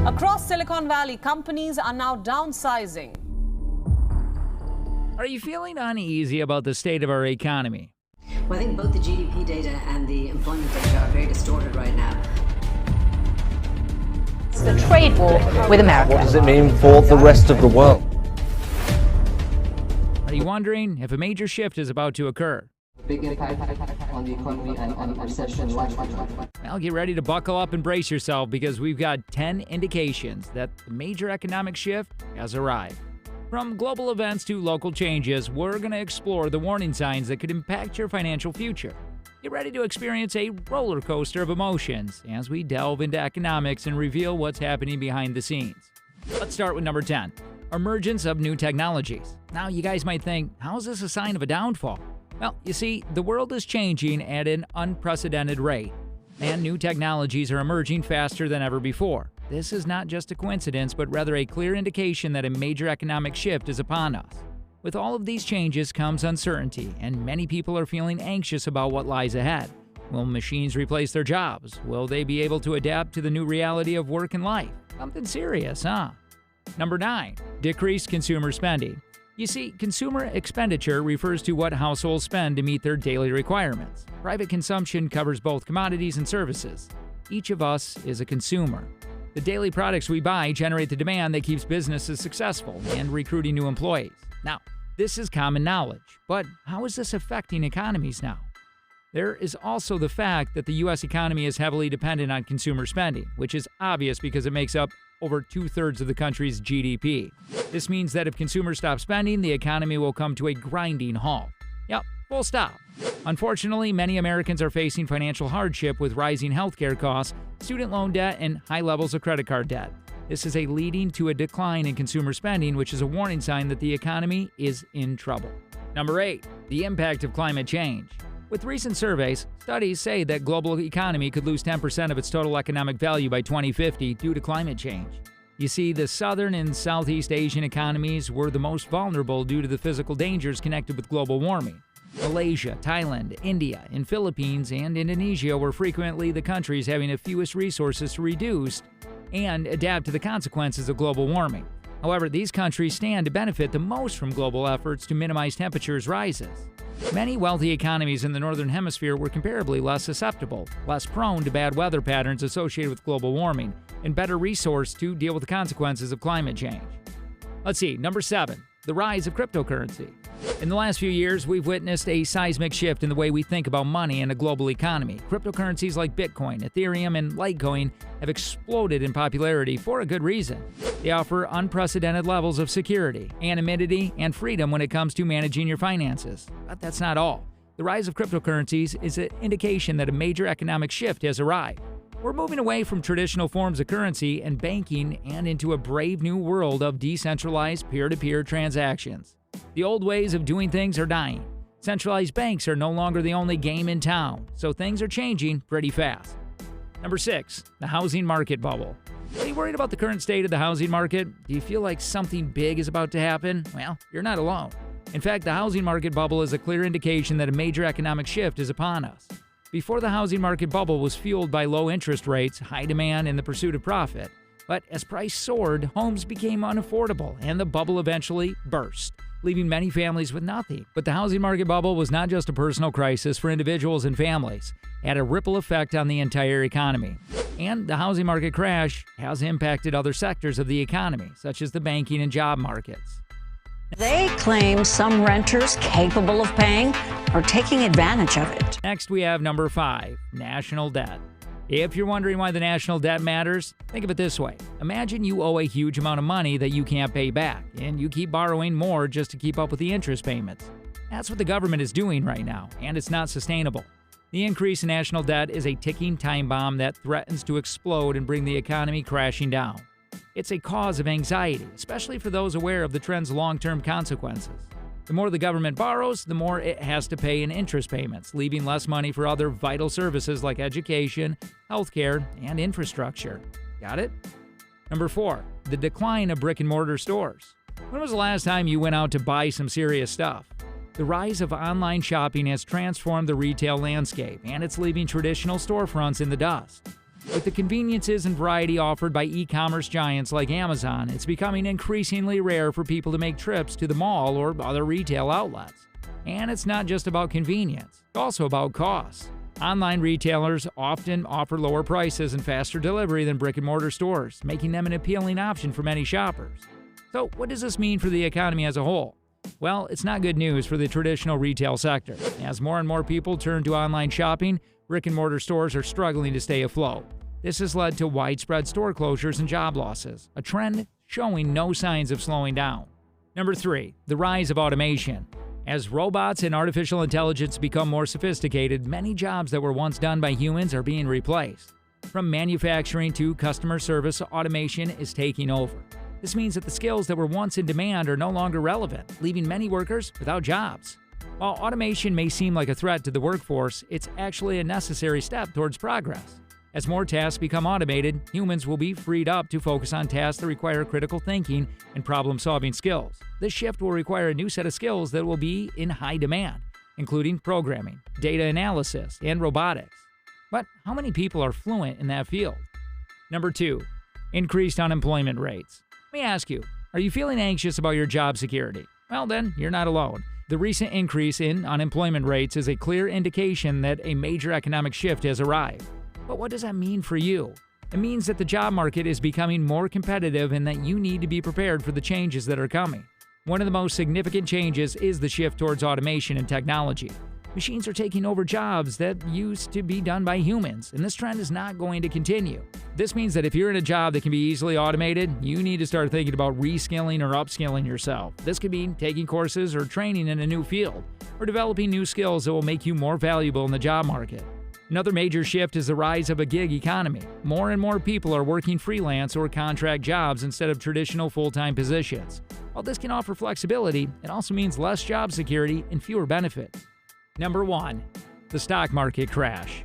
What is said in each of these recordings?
Across Silicon Valley, companies are now downsizing. Are you feeling uneasy about the state of our economy? Well, I think both the GDP data and the employment data are very distorted right now. It's the trade war with America. What does it mean for the rest of the world? Are you wondering if a major shift is about to occur? Big impact on the economy and recession. Well, get ready to buckle up and brace yourself because we've got 10 indications that the major economic shift has arrived. From global events to local changes, we're going to explore the warning signs that could impact your financial future. Get ready to experience a roller coaster of emotions as we delve into economics and reveal what's happening behind the scenes. Let's start with number 10, emergence of new technologies. Now, you guys might think, how is this a sign of a downfall? Well, you see, the world is changing at an unprecedented rate, and new technologies are emerging faster than ever before. This is not just a coincidence, but rather a clear indication that a major economic shift is upon us. With all of these changes comes uncertainty, and many people are feeling anxious about what lies ahead. Will machines replace their jobs? Will they be able to adapt to the new reality of work and life? Something serious, huh? Number 9, decreased consumer spending. You see, consumer expenditure refers to what households spend to meet their daily requirements. Private consumption covers both commodities and services. Each of us is a consumer. The daily products we buy generate the demand that keeps businesses successful and recruiting new employees. Now, this is common knowledge, but how is this affecting economies now? There is also the fact that the U.S. economy is heavily dependent on consumer spending, which is obvious because it makes up over 2/3 of the country's GDP. This means that if consumers stop spending, the economy will come to a grinding halt. Yep, full stop. Unfortunately, many Americans are facing financial hardship with rising healthcare costs, student loan debt, and high levels of credit card debt. This is leading to a decline in consumer spending, which is a warning sign that the economy is in trouble. Number 8, the impact of climate change. With recent surveys, studies say that global economy could lose 10% of its total economic value by 2050 due to climate change. You see, the Southern and Southeast Asian economies were the most vulnerable due to the physical dangers connected with global warming. Malaysia, Thailand, India, and Philippines and Indonesia were frequently the countries having the fewest resources to reduce and adapt to the consequences of global warming. However, these countries stand to benefit the most from global efforts to minimize temperatures rises. Many wealthy economies in the Northern Hemisphere were comparably less susceptible, less prone to bad weather patterns associated with global warming, and better resourced to deal with the consequences of climate change. Let's see, number 7, the rise of cryptocurrency. In the last few years, we've witnessed a seismic shift in the way we think about money in a global economy. Cryptocurrencies like Bitcoin, Ethereum, and Litecoin have exploded in popularity for a good reason. They offer unprecedented levels of security, anonymity, and freedom when it comes to managing your finances. But that's not all. The rise of cryptocurrencies is an indication that a major economic shift has arrived. We're moving away from traditional forms of currency and banking and into a brave new world of decentralized peer-to-peer transactions. The old ways of doing things are dying. Centralized banks are no longer the only game in town, so things are changing pretty fast. Number 6, the housing market bubble. Are you worried about the current state of the housing market? Do you feel like something big is about to happen? Well, you're not alone. In fact, the housing market bubble is a clear indication that a major economic shift is upon us. Before, the housing market bubble was fueled by low interest rates, high demand, and the pursuit of profit. But as price soared, homes became unaffordable, and the bubble eventually burst, leaving many families with nothing. But the housing market bubble was not just a personal crisis for individuals and families. It had a ripple effect on the entire economy. And the housing market crash has impacted other sectors of the economy, such as the banking and job markets. They claim some renters capable of paying are taking advantage of it. Next, we have number 5, national debt. If you're wondering why the national debt matters, think of it this way. Imagine you owe a huge amount of money that you can't pay back, and you keep borrowing more just to keep up with the interest payments. That's what the government is doing right now, and it's not sustainable. The increase in national debt is a ticking time bomb that threatens to explode and bring the economy crashing down. It's a cause of anxiety, especially for those aware of the trend's long-term consequences. The more the government borrows, the more it has to pay in interest payments, leaving less money for other vital services like education, healthcare, and infrastructure. Got it? Number 4, the decline of brick-and-mortar stores. When was the last time you went out to buy some serious stuff? The rise of online shopping has transformed the retail landscape, and it's leaving traditional storefronts in the dust. With the conveniences and variety offered by e-commerce giants like Amazon, it's becoming increasingly rare for people to make trips to the mall or other retail outlets. And it's not just about convenience, it's also about cost. Online retailers often offer lower prices and faster delivery than brick-and-mortar stores, making them an appealing option for many shoppers. So, what does this mean for the economy as a whole? Well, it's not good news for the traditional retail sector. As more and more people turn to online shopping, brick-and-mortar stores are struggling to stay afloat. This has led to widespread store closures and job losses, a trend showing no signs of slowing down. Number 3, the rise of automation. As robots and artificial intelligence become more sophisticated, many jobs that were once done by humans are being replaced. From manufacturing to customer service, automation is taking over. This means that the skills that were once in demand are no longer relevant, leaving many workers without jobs. While automation may seem like a threat to the workforce, it's actually a necessary step towards progress. As more tasks become automated, humans will be freed up to focus on tasks that require critical thinking and problem-solving skills. This shift will require a new set of skills that will be in high demand, including programming, data analysis, and robotics. But how many people are fluent in that field? Number 2, increased unemployment rates. Let me ask you, are you feeling anxious about your job security? Well then, you're not alone. The recent increase in unemployment rates is a clear indication that a major economic shift has arrived. But what does that mean for you? It means that the job market is becoming more competitive and that you need to be prepared for the changes that are coming. One of the most significant changes is the shift towards automation and technology. Machines are taking over jobs that used to be done by humans, and this trend is not going to continue. This means that if you're in a job that can be easily automated, you need to start thinking about reskilling or upskilling yourself. This could mean taking courses or training in a new field, or developing new skills that will make you more valuable in the job market. Another major shift is the rise of a gig economy. More and more people are working freelance or contract jobs instead of traditional full-time positions. While this can offer flexibility, it also means less job security and fewer benefits. Number 1, the stock market crash.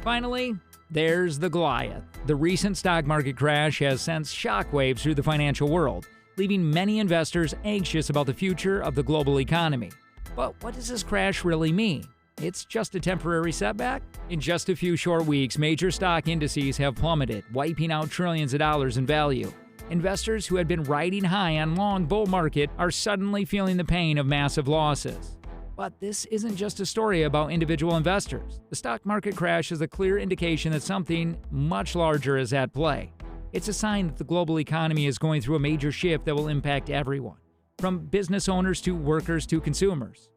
Finally, there's the Goliath. The recent stock market crash has sent shockwaves through the financial world, leaving many investors anxious about the future of the global economy. But what does this crash really mean? It's just a temporary setback? In just a few short weeks, major stock indices have plummeted, wiping out trillions of dollars in value. Investors who had been riding high on long bull market are suddenly feeling the pain of massive losses. But this isn't just a story about individual investors. The stock market crash is a clear indication that something much larger is at play. It's a sign that the global economy is going through a major shift that will impact everyone, from business owners to workers to consumers.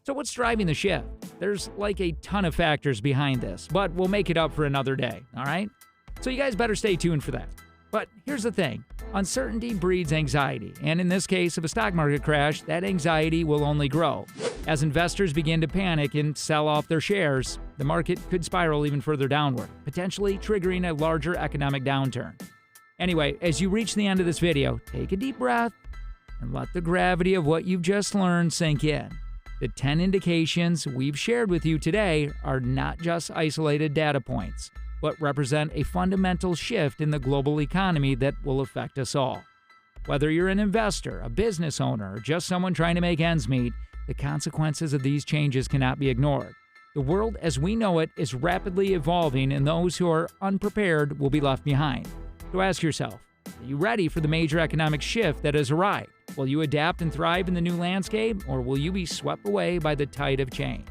So what's driving the shift? There's like a ton of factors behind this, but we'll make it up for another day, all right? So you guys better stay tuned for that. But here's the thing, uncertainty breeds anxiety, and in this case of a stock market crash, that anxiety will only grow. As investors begin to panic and sell off their shares, the market could spiral even further downward, potentially triggering a larger economic downturn. Anyway, as you reach the end of this video, take a deep breath and let the gravity of what you've just learned sink in. The 10 indications we've shared with you today are not just isolated data points, but represent a fundamental shift in the global economy that will affect us all. Whether you're an investor, a business owner, or just someone trying to make ends meet, the consequences of these changes cannot be ignored. The world as we know it is rapidly evolving, and those who are unprepared will be left behind. So ask yourself, are you ready for the major economic shift that has arrived? Will you adapt and thrive in the new landscape, or will you be swept away by the tide of change?